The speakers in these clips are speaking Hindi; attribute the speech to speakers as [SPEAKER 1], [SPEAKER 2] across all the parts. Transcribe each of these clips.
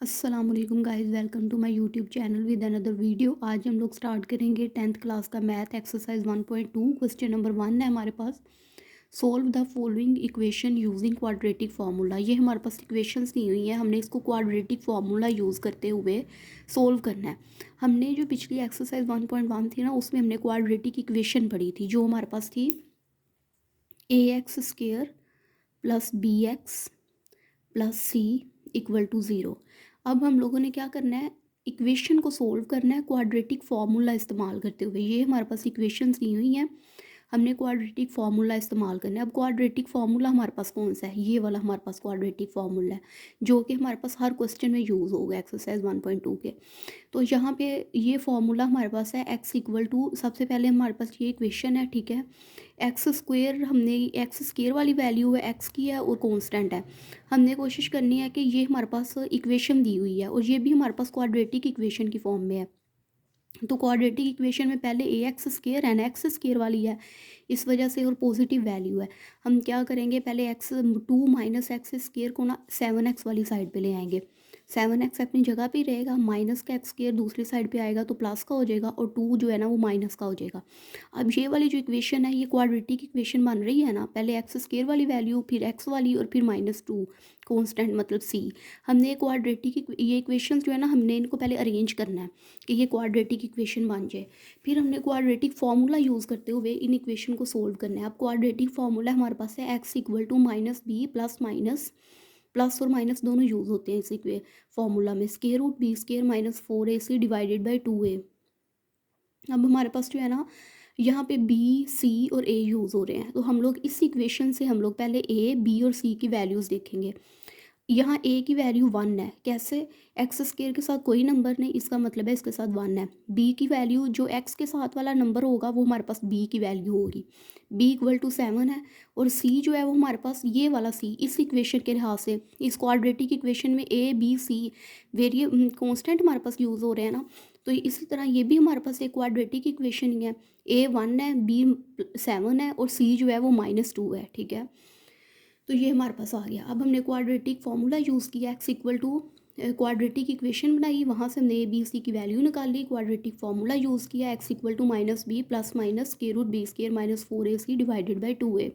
[SPEAKER 1] अस्सलाम वालेकुम guys, welcome to my YouTube channel with another video. आज हम लोग स्टार्ट करेंगे 10th क्लास का मैथ एक्सरसाइज 1.2। क्वेश्चन नंबर 1 है हमारे पास। Solve the following equation using quadratic formula. ये हमारे पास इक्वेशंस दी हुई हैं, हमने इसको क्वाड्रेटिक फार्मूला यूज़ करते हुए सोल्व करना है। हमने जो पिछली एक्सरसाइज 1.1 थी ना, उसमें हमने क्वाड्रेटिक इक्वेशन पढ़ी थी, जो हमारे पास थी ax² plus bx plus C equal to zero. अब हम लोगों ने क्या करना है, इक्वेशन को सोल्व करना है क्वाड्रेटिक फार्मूला इस्तेमाल करते हुए। ये हमारे पास इक्वेशंस दी हुई हैं, हमने क्वाड्रेटिक फार्मूला इस्तेमाल करना है। अब क्वाड्रेटिक फार्मूला हमारे पास कौन सा है, ये वाला हमारे पास क्वाड्रेटिक फार्मूला है, जो कि हमारे पास हर क्वेश्चन में यूज़ होगा एक्सरसाइज 1.2 के। तो यहाँ पे ये फार्मूला हमारे पास है x इक्वल टू, सबसे पहले हमारे पास ये इक्वेशन है, ठीक है। एक्स स्क्वेयर, हमने एक्स स्क्वेयर वाली वैल्यू है एक्स की है और कांस्टेंट है। हमने कोशिश करनी है कि ये हमारे पास इक्वेशन दी हुई है और ये भी हमारे पास क्वाड्रेटिक इक्वेशन की फॉर्म में है। तो क्वाड्रेटिक इक्वेशन में पहले ए एक्स स्क्वेयर है ना, एक्स स्क्वेयर वाली है, इस वजह से और पॉजिटिव वैल्यू है। हम क्या करेंगे, पहले एक्स 2 माइनस एक्स स्क्वेयर को ना 7x वाली साइड पे ले आएंगे। 7x अपनी जगह पे ही रहेगा, माइनस का एक्स स्क्वेयर दूसरी साइड पे आएगा तो प्लस का हो जाएगा और 2 जो है ना वो माइनस का हो जाएगा। अब ये वाली जो इक्वेशन है, ये क्वाड्रेटिक इक्वेशन बन रही है ना, पहले एक्स स्क्वेयर वाली वैल्यू, फिर एक्स वाली और फिर -2 कॉन्स्टेंट मतलब सी। हमने क्वाड्रेटिक ये इक्वेशन जो है ना, हमने इनको पहले अरेंज करना है कि ये क्वाड्रेटिक इक्वेशन बन जाए। फिर हमने क्वाड्रेटिक फार्मूला यूज़ करते हुए इन इक्वेशन को सोल्व करना है। अब क्वाड्रेटिक फार्मूला हमारे पास है x equal to minus B plus minus, plus और माइनस दोनों यूज़ होते हैं इस फार्मूला में। Square root B square minus 4ac divided by 2a। अब हमारे पास जो है ना, यहाँ पे बी सी और ए यूज़ हो रहे हैं, तो हम लोग इस इक्वेशन से हम लोग पहले ए बी और सी की वैल्यूज़ देखेंगे। यहाँ ए की वैल्यू 1 है, कैसे, एक्स स्क्वेयर के साथ कोई नंबर नहीं, इसका मतलब है इसके साथ 1 है। बी की वैल्यू, जो एक्स के साथ वाला नंबर होगा वो हमारे पास बी की वैल्यू होगी, बी इक्वल टू 7 है। और सी जो है वो हमारे पास ये वाला सी, इस इक्वेशन के लिहाज से इस क्वाड्रेटिक इक्वेशन में ए बी सी कॉन्स्टेंट हमारे पास यूज़ हो रहे हैं ना, तो इसी तरह ये भी हमारे पास एक क्वाड्रेटिक इक्वेशन ही है। ए 1 है, बी 7 है और सी जो है वो -2 है, ठीक है। तो ये हमारे पास आ गया। अब हमने क्वाड्रेटिक फार्मूला यूज़ किया, X equal to quadratic equation बनाई, वहाँ से हमने ए बी सी की वैल्यू निकाली, क्वाड्रेटिक फार्मूला यूज़ किया, X equal to minus B plus minus square root B square minus 4ac divided by 2a।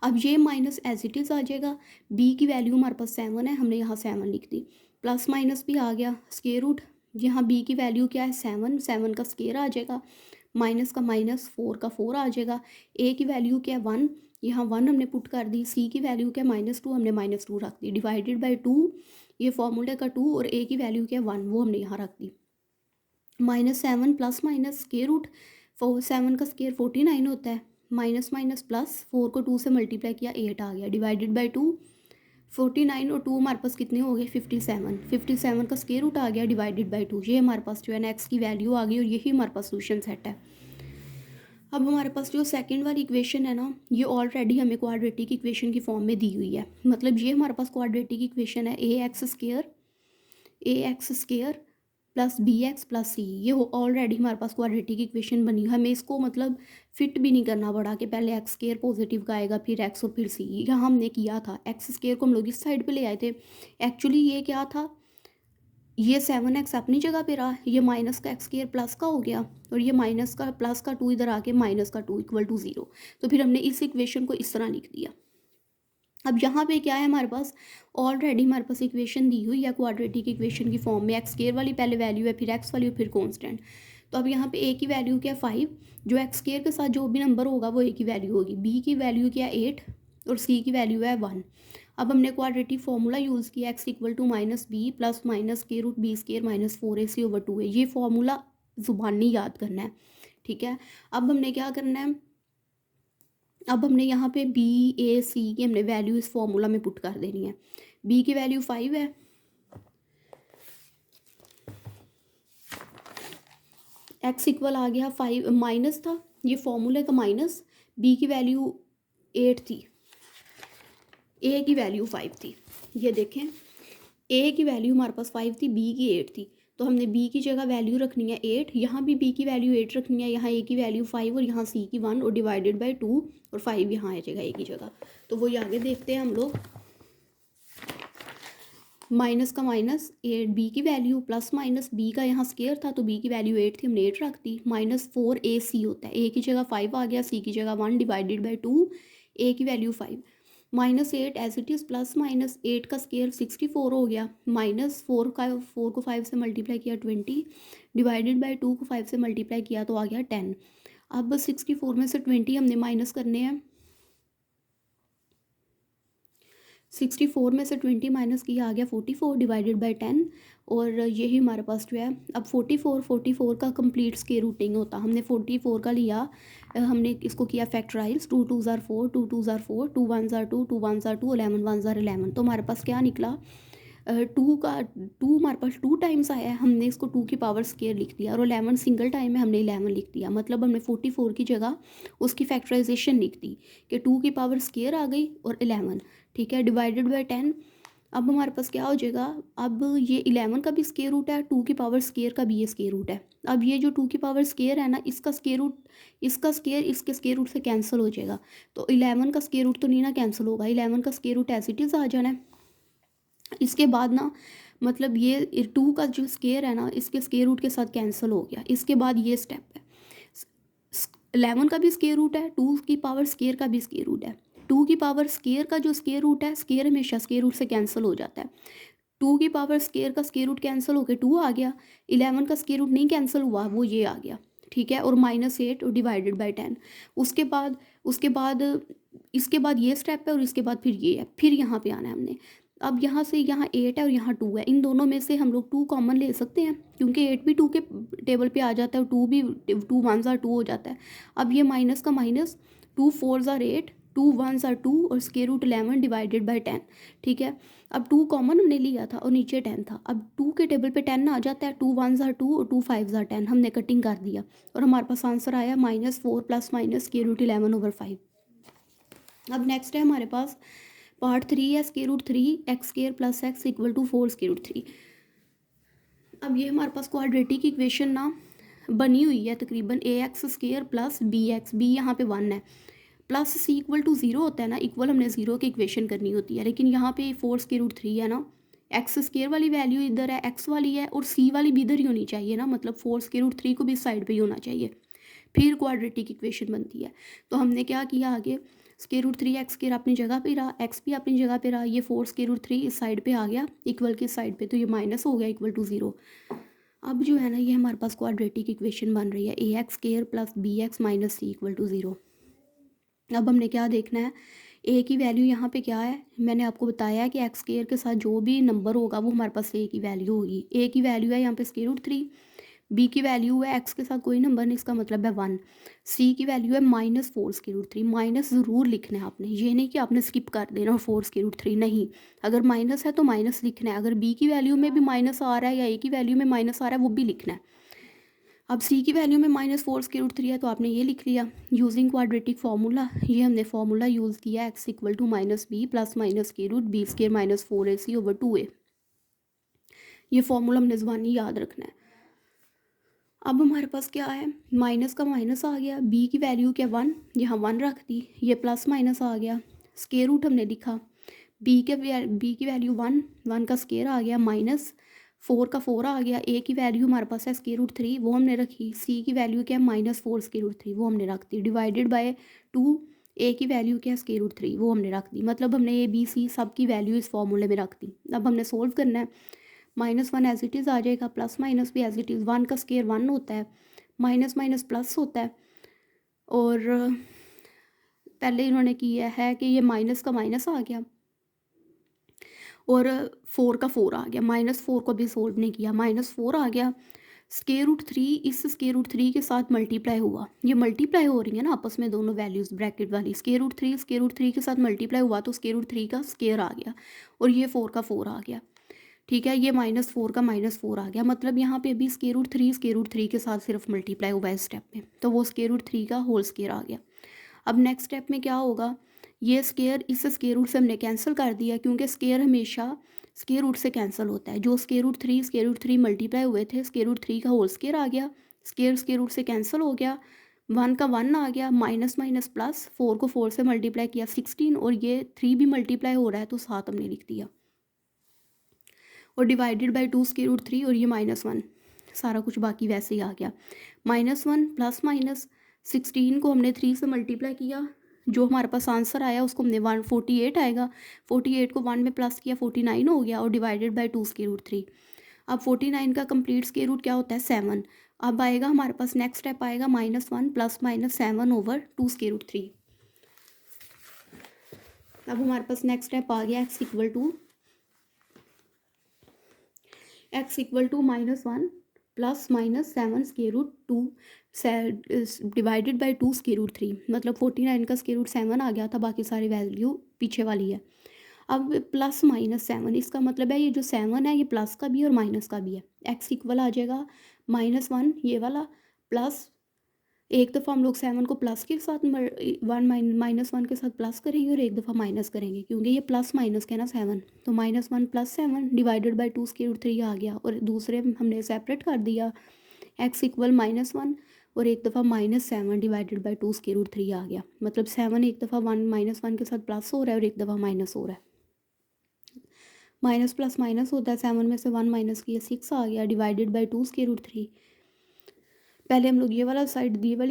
[SPEAKER 1] अब ये माइनस एज इट इज़ आ जाएगा, बी की वैल्यू हमारे पास 7 है, हमने यहाँ 7 लिख दी, प्लस माइनस भी आ गया, स्क्वायर रूट, यहाँ बी की वैल्यू क्या है 7, 7 का स्क्वायर आ जाएगा, माइनस का माइनस 4 का 4 आ जाएगा। ए की वैल्यू क्या है 1, यहाँ 1 हमने पुट कर दी। सी की वैल्यू क्या है -2, हमने -2 रख दी, डिवाइडेड बाई 2, ये फॉर्मूले का 2, और ए की वैल्यू क्या है 1, वो हमने यहाँ रख दी। -7 प्लस माइनस स्क्वायर रूट, 7 का स्क्वायर 49 होता है, माइनस माइनस प्लस, 4 को 2 से मल्टीप्लाई किया 8 आ गया, डिवाइडेड बाई 2। 49 और 2 हमारे पास कितने हो गए 57, 57 का स्क्वायर रूट आ गया डिवाइडेड बाई 2। ये हमारे पास जो है ना एक्स की वैल्यू आ गई और यही हमारे पास सोल्यूशन सेट है। अब हमारे पास जो सेकंड वाली इक्वेशन है ना, ये ऑलरेडी हमें क्वाड्रेटिक इक्वेशन की फॉर्म में दी हुई है, मतलब ये हमारे पास क्वाड्रेटिक इक्वेशन है, a x square plus b x plus c, ये ऑलरेडी हमारे पास क्वाड्रेटिक इक्वेशन बनी हुई है। हमें इसको मतलब फिट भी नहीं करना पड़ा कि पहले एक्स स्क्वेयर पॉजिटिव का आएगा फिर एक्स और फिर सी। यहाँ हमने किया था, एक्स स्क्वेयर को हम लोग इस साइड पे ले आए थे। एक्चुअली ये क्या था, ये 7x अपनी जगह पे रहा, ये माइनस का एक्स स्क्वेयर प्लस का हो गया, और ये माइनस का प्लस का 2 इधर आके माइनस का 2 इक्वल टू 0। तो फिर हमने इस इक्वेशन को इस तरह लिख दिया। अब यहाँ पे क्या है, हमारे पास ऑलरेडी हमारे पास इक्वेशन दी हुई है क्वाड्रेटिक इक्वेशन की फॉर्म में, एक्स स्क्वेयर वाली पहले वैल्यू है, फिर एक्स वाली और फिर कॉन्स्टेंट। तो अब यहाँ पे ए की वैल्यू क्या है 5, जो एक्स स्क्वेयर के साथ जो भी नंबर होगा वो ए की वैल्यू होगी, बी की वैल्यू क्या है 8 और सी की वैल्यू है 1। अब हमने क्वाड्रेटिक फार्मूला यूज़ किया, X equal to minus B plus minus square root B square minus 4ac over 2 है। ये फार्मूला ज़ुबानी याद करना है, ठीक है। अब हमने क्या करना है, अब हमने यहाँ पे बी ए सी की हमने वैल्यू इस फार्मूला में पुट कर देनी है। बी की वैल्यू 5 है, एक्स इक्वल आ गया 5, माइनस था ये फॉर्मूले का माइनस, बी की वैल्यू 8 थी, ए की वैल्यू 5 थी। ये देखें, ए की वैल्यू हमारे पास 5 थी, बी की 8 थी, तो हमने बी की जगह वैल्यू रखनी है 8, यहाँ भी बी की वैल्यू 8 रखनी है, यहाँ ए की वैल्यू 5 और यहाँ सी की 1 और डिवाइडेड बाई 2 और 5 यहाँ आ जाएगा ए की जगह। तो वही आगे देखते हैं हम लोग। माइनस का माइनस, एट बी की वैल्यू प्लस माइनस बी का यहाँ स्केयर था तो बी की वैल्यू 8 थी, हमने 8 रख दी, माइनस 4ac होता है, ए की जगह 5 आ गया, सी की जगह 1 डिवाइडेड बाई 2, ए की value 5, -8 as it is, plus minus 8 का स्केयर 64 हो गया, माइनस 4 को 5 से मल्टीप्लाई किया 20, डिवाइडेड बाई 2 को 5 से मल्टीप्लाई किया तो आ गया 10। अब 64 में से 20 हमने माइनस करने हैं, 64 में से 20 माइनस किया आ गया 44 डिवाइडेड बाई 10, और यही हमारे पास जो है अब 44 का कंप्लीट स्केयर रूट नहीं होता, हमने 44 का लिया, हमने इसको किया फैक्टराइज, 2 2 ज़ार 4, 2 2 ज़ार 4, 2 1 ज़ार 2, 2 1 ज़ार 2, 11 1 ज़ार 11, तो हमारे पास क्या निकला, टू हमारे पास 2 टाइम्स आया है, हमने इसको 2 की पावर स्केयर लिख दिया, और 11 सिंगल टाइम है, हमने 11 लिख दिया, मतलब हमने 44 की जगह उसकी फैक्टराइजेशन लिख दी कि 2 की पावर स्केयर आ गई और 11, ठीक है, डिवाइडेड बाई 10। अब हमारे पास क्या हो जाएगा, अब ये 11 का भी स्केयर रूट है, 2 की पावर स्केयर का भी ये स्केयर रूट है, अब ये जो 2 की पावर स्केयर है ना, इसका स्केयर रूट, इसका स्केयर इसके स्केयर रूट से कैंसिल हो जाएगा, तो 11 का स्केयर रूट तो नहीं ना कैंसिल होगा, 11 का square root as it is आ जाना है। इसके बाद ना, मतलब ये 2 का जो स्केयर है ना, इसके स्केयर रूट के साथ कैंसिल हो गया, इसके बाद ये स्टेप है, 11 का भी स्केयर रूट है, 2 की पावर स्केयर का भी स्केयर रूट है, 2 की पावर स्केयर का जो स्केयर रूट है, स्केयर हमेशा स्केयर रूट से कैंसिल हो जाता है, 2 की पावर स्केयर का स्केयर रूट कैंसिल होकर 2 आ गया, 11 का स्केयर रूट नहीं कैंसिल हुआ, वो ये आ गया, ठीक है, और -8 डिवाइडेड बाई 10, उसके बाद इसके बाद ये स्टेप है, और इसके बाद फिर ये है, फिर यहाँ पे आना है हमने, अब यहाँ से यहाँ 8 है और यहाँ 2 है, इन दोनों में से हम लोग 2 कॉमन ले सकते हैं, क्योंकि 8 भी 2 के टेबल पे आ जाता है और 2 भी, 2 1 ज़ार 2 हो जाता है, अब ये माइनस का माइनस, 2 4 ज़ार 8, 2 1 ज़ार 2 और स्केयर रूट 11 डिवाइडेड बाई 10, ठीक है, अब 2 कॉमन हमने लिया था और नीचे 10 था, अब 2 के टेबल पे 10 आ जाता है, 2 1 ज़ार 2 और 2 5 ज़ार 10, हमने कटिंग कर दिया और हमारे पास आंसर आया -4 प्लस माइनस स्केयर रूट 11/5। अब नेक्स्ट है हमारे पास पार्ट 3 है, square root 3 X square plus X equal to 4 square root 3। अब ये हमारे पास क्वाड्रेटिक इक्वेशन ना बनी हुई है तकरीबन, a x square plus b x, b यहाँ पे 1 है, प्लस सी इक्वल टू 0 होता है ना, इक्वल हमने 0 की इक्वेशन करनी होती है, लेकिन यहाँ पे 4 स्केयर रूट 3 है ना, एक्स स्केयर वाली वैल्यू इधर है, एक्स वाली है, और सी वाली भी इधर ही होनी चाहिए ना, मतलब 4 स्केयर रूट 3 को भी इस साइड पे ही होना चाहिए, फिर क्वाड्रेटिक इक्वेशन बनती है। तो हमने क्या किया आगे, स्केयर रूट 3 एक्स स्केयर अपनी जगह पे रहा, एक्स भी अपनी जगह पे रहा, ये 4 स्केयर रूट 3 इस साइड पे आ गया इक्वल की साइड पे, तो ये माइनस हो गया इक्वल टू 0। अब जो है ना, ये हमारे पास क्वाड्रेटिक इक्वेशन बन रही है, a x square plus b x minus c equal to 0। अब हमने क्या देखना है, ए की वैल्यू यहाँ पे क्या है, मैंने आपको बताया है कि एक्स स्केयर के साथ जो भी नंबर होगा वो हमारे पास ए की वैल्यू होगी, ए की वैल्यू है यहाँ पे स्केयर रूट 3, बी की वैल्यू है एक्स के साथ कोई नंबर नहीं, इसका मतलब है 1, सी की वैल्यू है -4 स्केयर रूट 3, माइनस ज़रूर लिखना है आपने, ये नहीं कि आपने स्किप कर देना और 4 स्केयर रूट 3 नहीं, अगर माइनस है तो माइनस लिखना है, अगर बी की वैल्यू में भी माइनस आ रहा है या ए की वैल्यू में माइनस आ रहा है वो भी लिखना है। अब सी की वैल्यू में -4 स्केयर रूट 3 है तो आपने ये लिख लिया, यूजिंग क्वाड्रेटिक फार्मूला, ये हमने फार्मूला यूज़ किया, X equal to -b plus minus square root B square -4ac/2a, ये फार्मूला हमने ज़बानी याद रखना है। अब हमारे पास क्या है, माइनस का माइनस आ गया, बी की वैल्यू क्या 1, यहाँ 1 रख दी, ये प्लस माइनस आ गया, स्केयर रूट हमने लिखा, बी की वैल्यू 1, 1 का स्केयर आ गया, -4 का 4 आ गया, ए की वैल्यू हमारे पास है स्केयर रूट 3 वो हमने रखी, सी की वैल्यू क्या है -4 स्केयर रूट 3 वो हमने रख दी, डिवाइडेड बाय 2, ए की वैल्यू क्या है स्केयर रूट 3 वो हमने रख दी, मतलब हमने ए बी सी सब की वैल्यू इस फॉर्मूले में रख दी। अब हमने सोल्व करना है, -1 एज इट इज़ आ जाएगा, प्लस माइनस भी एज इट इज़, 1 का स्केयर 1 होता है, माइनस माइनस प्लस होता है, और पहले इन्होंने किया है कि ये माइनस का माइनस आ गया और 4 का 4 आ गया, -4 को भी सोल्व नहीं किया, -4 आ गया, स्केयर रूट 3 इस स्केयर रूट 3 के साथ मल्टीप्लाई हुआ, ये मल्टीप्लाई हो रही है ना आपस में दोनों वैल्यूज़ ब्रैकेट वाली, स्केयर रूट 3 के साथ मल्टीप्लाई हुआ तो स्केयर रूट 3 का स्केयर आ गया और ये 4 का 4 आ गया, ठीक है, ये -4 का -4 आ गया, मतलब यहाँ पे अभी स्केयर रूट 3 के साथ सिर्फ मल्टीप्लाई हुआ है इस स्टेप में, तो वो स्केयर रूट 3 का होल स्केयर आ गया। अब नेक्स्ट स्टेप में क्या होगा, ये स्केयर इस स्केयर रूट से हमने कैंसिल कर दिया, क्योंकि स्केयर हमेशा स्केयर रूट से कैंसिल होता है, जो स्केयर रूट 3 मल्टीप्लाई हुए थे, स्केयर रूट 3 का होल स्केयर आ गया, स्केयर रूट से कैंसिल हो गया, 1 का 1 आ गया, माइनस माइनस प्लस, 4 को 4 से मल्टीप्लाई किया 16, और ये 3 भी मल्टीप्लाई हो रहा है तो 7 हमने लिख दिया। और डिवाइडेड बाई 2 स्क्वायर रूट 3 और ये -1, सारा कुछ बाकी वैसे ही आ गया। -1 प्लस माइनस 16 को हमने 3 से मल्टीप्लाई किया, जो हमारे पास आंसर आया उसको हमने 148 आएगा, 48 को 1 में प्लस किया 49 हो गया और डिवाइडेड बाई 2 स्क्वायर रूट 3। अब 49 का कंप्लीट स्क्वायर रूट क्या होता है 7। अब आएगा हमारे पास नेक्स्ट स्टेप आएगा -1 plus minus 7 over 2 square root 3। अब हमारे पास नेक्स्ट स्टेप आ गया x equal to -1 plus minus 7 square root 2 divided by 2 square root 3। मतलब 49 का स्क्वायर रूट 7 आ गया था, बाकी सारी वैल्यू पीछे वाली है। अब प्लस -7, इसका मतलब है ये जो 7 है ये प्लस का भी है और माइनस का भी है। x इक्वल आ जाएगा -1 ये वाला, प्लस एक दफ़ा हम लोग 7 को प्लस के साथ -1 के साथ प्लस करेंगे और एक दफ़ा माइनस करेंगे, क्योंकि ये प्लस माइनस के ना 7, तो -1 plus 7 divided by 2 square root 3 आ गया और दूसरे हमने सेपरेट कर दिया। x इक्वल -1 और एक दफ़ा -7 डिवाइडेड बाई 2 स्क्वायर रूट 3 आ गया। मतलब 7 एक दफ़ा -1 के साथ प्लस हो रहा है और एक दफ़ा माइनस हो रहा है। माइनस प्लस माइनस होता है, 7 में से 1 माइनस किया 6 आ गया डिवाइडेड बाई 2 स्क्वायर रूट 3। पहले हम लोग ये वाली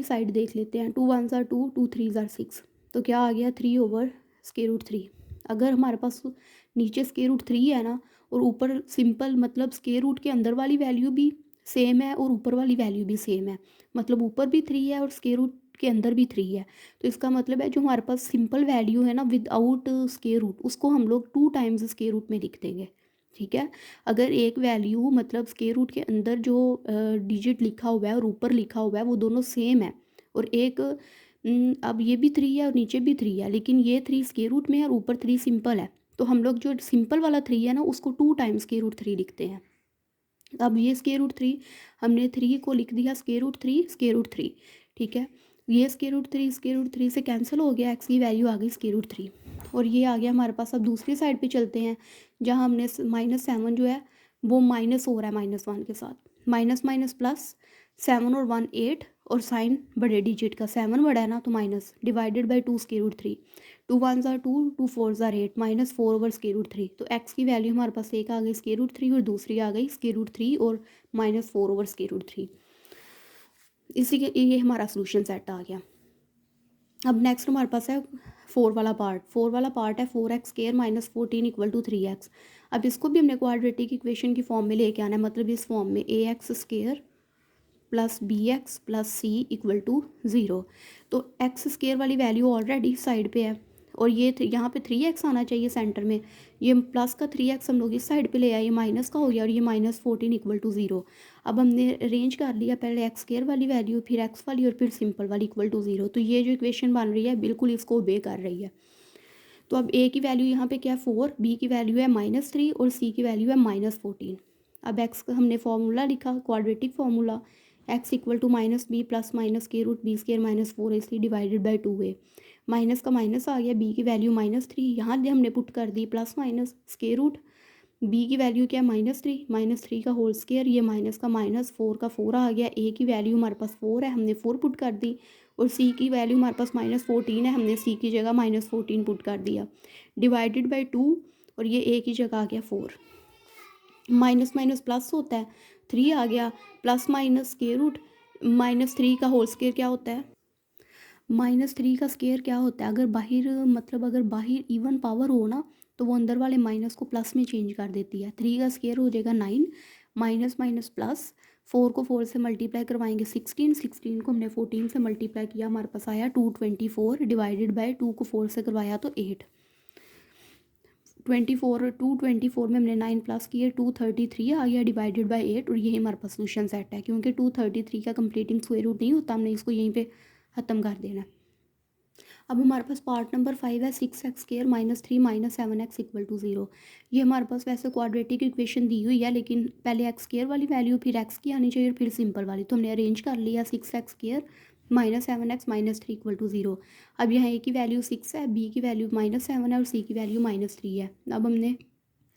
[SPEAKER 1] साइड देख लेते हैं। 2 1 ज़ार 2, 2 3 ज़ार 6, तो क्या आ गया 3 ओवर स्क्वायर रूट 3। अगर हमारे पास नीचे स्क्वायर रूट 3 है ना और ऊपर सिंपल, मतलब स्क्वायर रूट के अंदर वाली वैल्यू भी सेम है और ऊपर वाली वैल्यू भी सेम है, मतलब ऊपर भी 3 है और स्क्वायर रूट के अंदर भी 3 है, तो इसका मतलब है जो हमारे पास सिंपल वैल्यू है ना विदाउट स्क्वायर रूट, उसको हम लोग 2 टाइम्स स्क्वायर रूट में लिख देंगे। ठीक है, अगर एक वैल्यू मतलब स्क्वायर रूट के अंदर जो डिजिट लिखा हुआ है और ऊपर लिखा हुआ है वो दोनों सेम है, और एक अब ये भी 3 है और नीचे भी 3 है, लेकिन ये 3 स्क्वायर रूट में है और ऊपर 3 सिंपल है, तो हम लोग जो सिंपल वाला 3 है ना उसको 2 टाइम्स स्क्वायर रूट 3 लिखते हैं। अब ये स्क्वायर रूट 3 हमने 3 को लिख दिया स्क्वायर रूट 3 स्क्वायर रूट 3। ठीक है, ये स्क्वायर रूट 3 से कैंसिल हो गया, एक्स की वैल्यू आ गई स्क्वायर रूट 3 और ये आ गया हमारे पास। अब दूसरी साइड पे चलते हैं, जहाँ हमने -7 जो है वो माइनस हो रहा है -1 के साथ, माइनस माइनस प्लस, 7 और 1 8 और साइन बड़े डिजिट का 7 बड़ा है ना तो minus, divided by 2 square root 3। 2 1 ज़ार 2, 2 4 ज़ार 8, -4 ओवर स्क्वायर रूट 3। तो एक्स की वैल्यू हमारे पास एक आ गई स्क्वायर रूट 3 और दूसरी आ गई स्क्वायर रूट 3 और -4 ओवर स्क्वायर रूट 3। इसी के ये हमारा सोल्यूशन सेट आ गया। अब नेक्स्ट हमारे पास है 4 वाला पार्ट है 4x square minus 14 equal to 3x। अब इसको भी हमने क्वाड्रेटिक इक्वेशन की फॉर्म में लेके आना है, मतलब इस फॉर्म में ax square plus bx plus c equal to 0। तो x स्क्वायर वाली वैल्यू ऑलरेडी साइड पे है और ये यहाँ पे 3x आना चाहिए सेंटर में, ये प्लस का 3x हम लोग इस साइड पे ले आए, ये माइनस का हो गया और ये -14 इक्वल टू 0। अब हमने अरेंज कर लिया, पहले एक्स स्क्वायर वाली वैल्यू, फिर एक्स वाली और फिर सिंपल वाली इक्वल टू 0। तो ये जो इक्वेशन बन रही है बिल्कुल इसको ओबे कर रही है। तो अब ए की वैल्यू यहाँ पे क्या है 4, बी की वैल्यू है -3 और सी की वैल्यू है -14। अब एक्स का हमने फार्मूला लिखा, quadratic formula, x equal to -b plus minus के root B square -4ac divided by 2a। Minus का माइनस आ गया, बी की वैल्यू -3, यहाँ हमने पुट कर दी plus minus square root, b की वैल्यू क्या है -3 का होल स्क्वायर, ये माइनस का माइनस 4 का 4 आ गया, ए की वैल्यू हमारे पास 4 है हमने 4 पुट कर दी, और सी की वैल्यू हमारे पास -14 है हमने सी की जगह -14 पुट कर दिया, डिवाइडेड बाई 2 और ये ए की जगह आ गया 4। माइनस माइनस प्लस होता है, 3 आ गया, प्लस माइनस स्क्वायर रूट, -3 का होल स्क्वायर क्या होता है, -3 का स्क्वायर क्या होता है, अगर बाहर मतलब अगर बाहर इवन पावर हो ना तो वो अंदर वाले माइनस को प्लस में चेंज कर देती है। 3 का स्क्वायर हो जाएगा 9, माइनस माइनस प्लस, 4 को 4 से मल्टीप्लाई करवाएंगे 16 को हमने 14 से मल्टीप्लाई किया, हमारे पास आया 224 डिवाइडेड बाय 2 को 4 से करवाया तो 8। 224 में हमने 9 प्लस किए 233 आ गया डिवाइडेड बाय 8, और यही हमारे पास सोल्यूशन सेट है, क्योंकि 233 का कंप्लीटिंग स्क्वायर रूट नहीं होता, हमने इसको यहीं पे ख़त्म कर देना है। अब हमारे पास पार्ट नंबर 5 है 6x square -3 -7x equal to 0। ये हमारे पास वैसे क्वाड्रेटिक इक्वेशन दी हुई है, लेकिन पहले एक्स स्क्वायर वाली वैल्यू फिर एक्स की आनी चाहिए और फिर सिंपल वाली, तो हमने अरेंज कर लिया 6x square -7x -3 equal to 0। अब यहाँ ए की वैल्यू 6 है, बी की वैल्यू -7 है और सी की वैल्यू -3 है। अब हमने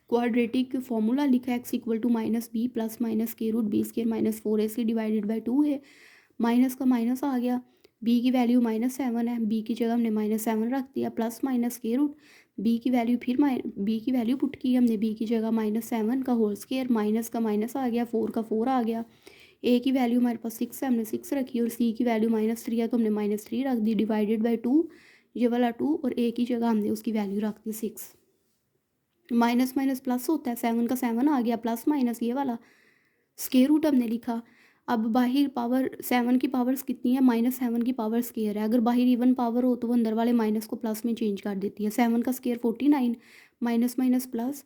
[SPEAKER 1] क्वाड्रेटिक फार्मूला लिखा है, x equal to -b plus minus के root B square -4ac divided by 2 है, माइनस का माइनस आ गया, बी की वैल्यू -7 है, बी की जगह हमने -7 रख दिया, प्लस माइनस के रूट बी की वैल्यू फिर बी की वैल्यू पुट की हमने, बी की जगह -7 का होल स्क्वायर, माइनस का माइनस आ गया, 4 का 4 आ गया। ए की वैल्यू हमारे पास 6 है, हमने 6 रखी, और सी की वैल्यू -3 है तो हमने -3 रख दी, डिवाइडेड बाई 2, ये वाला 2, और ए की जगह हमने उसकी वैल्यू रख दी 6। माइनस माइनस प्लस होता है, 7 का 7 आ गया, प्लस माइनस ये वाला स्क्वायर रूट हमने लिखा। अब बाहर पावर 7 की पावर्स कितनी है, -7 की पावर स्क्वायर है। अगर बाहर इवन पावर हो तो वो अंदर वाले माइनस को प्लस में चेंज कर देती है। 7 का स्क्वायर 49, माइनस माइनस प्लस,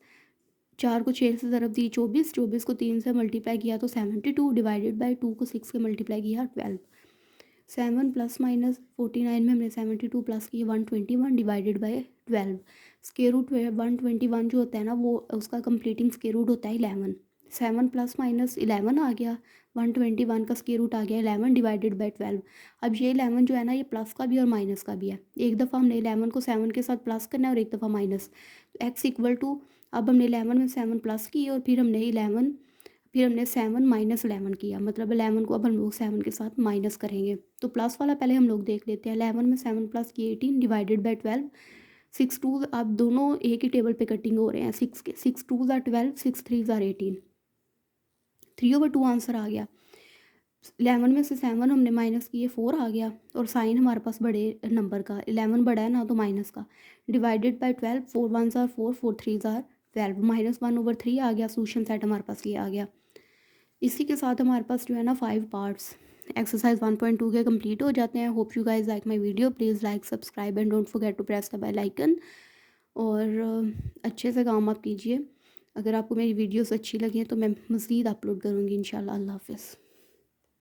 [SPEAKER 1] 4 को 6 से ज़रब दी 24, 24 को 3 से मल्टीप्लाई किया तो 72, डिवाइडेड बाई 2 को 6 से मल्टीप्लाई किया 12। 7 प्लस माइनस 49 में हमने 72 प्लस किया 121, डिवाइडेड बाई 12। स्क्वायर रूट 121 जो होता है ना, वो उसका कंप्लीटिंग स्क्वायर रूट होता है 11। 7 प्लस माइनस 11 आ गया, 121 का स्क्वायर रूट आ गया 11, डिवाइडेड बाई 12। अब ये 11 जो है ना, ये प्लस का भी और माइनस का भी है। एक दफ़ा हमने 11 को 7 के साथ प्लस करना है और एक दफ़ा माइनस, तो एक्स इक्वल टू, अब हमने 11 में 7 प्लस की और फिर हमने 7 माइनस 11 किया, मतलब 11 को अब हम लोग 7 के साथ माइनस करेंगे। तो प्लस वाला पहले हम लोग देख लेते हैं। 11 में 7 प्लस की 18, डिवाइडेड बाई 12। 6 टू, अब दोनों एक ही टेबल पे कटिंग हो रहे हैं। 6 टू ज़ार 12, 6 थ्री ज़ार 18, 3/2 आंसर आ गया। 11 में से 7 हमने माइनस किए, 4 आ गया, और साइन हमारे पास बड़े नंबर का, 11 बड़ा है ना तो माइनस का, डिवाइडेड बाई 12। 4 1 ज़ार 4, 4 3 ज़ार 12, -1/3 आ गया। सोल्यूशन सेट हमारे पास ये आ गया। इसी के साथ हमारे पास जो है ना 5 पार्ट्स एक्सरसाइज 1.2 के कंप्लीट हो जाते हैं। Hope you guys like my video, please like, subscribe and don't forget to press the bell icon. और अच्छे से काम आप कीजिए। अगर आपको मेरी वीडियोस अच्छी लगी तो मैं मज़ीद अपलोड करूँगी इंशाल्लाह। अल्लाह हाफ़िज़।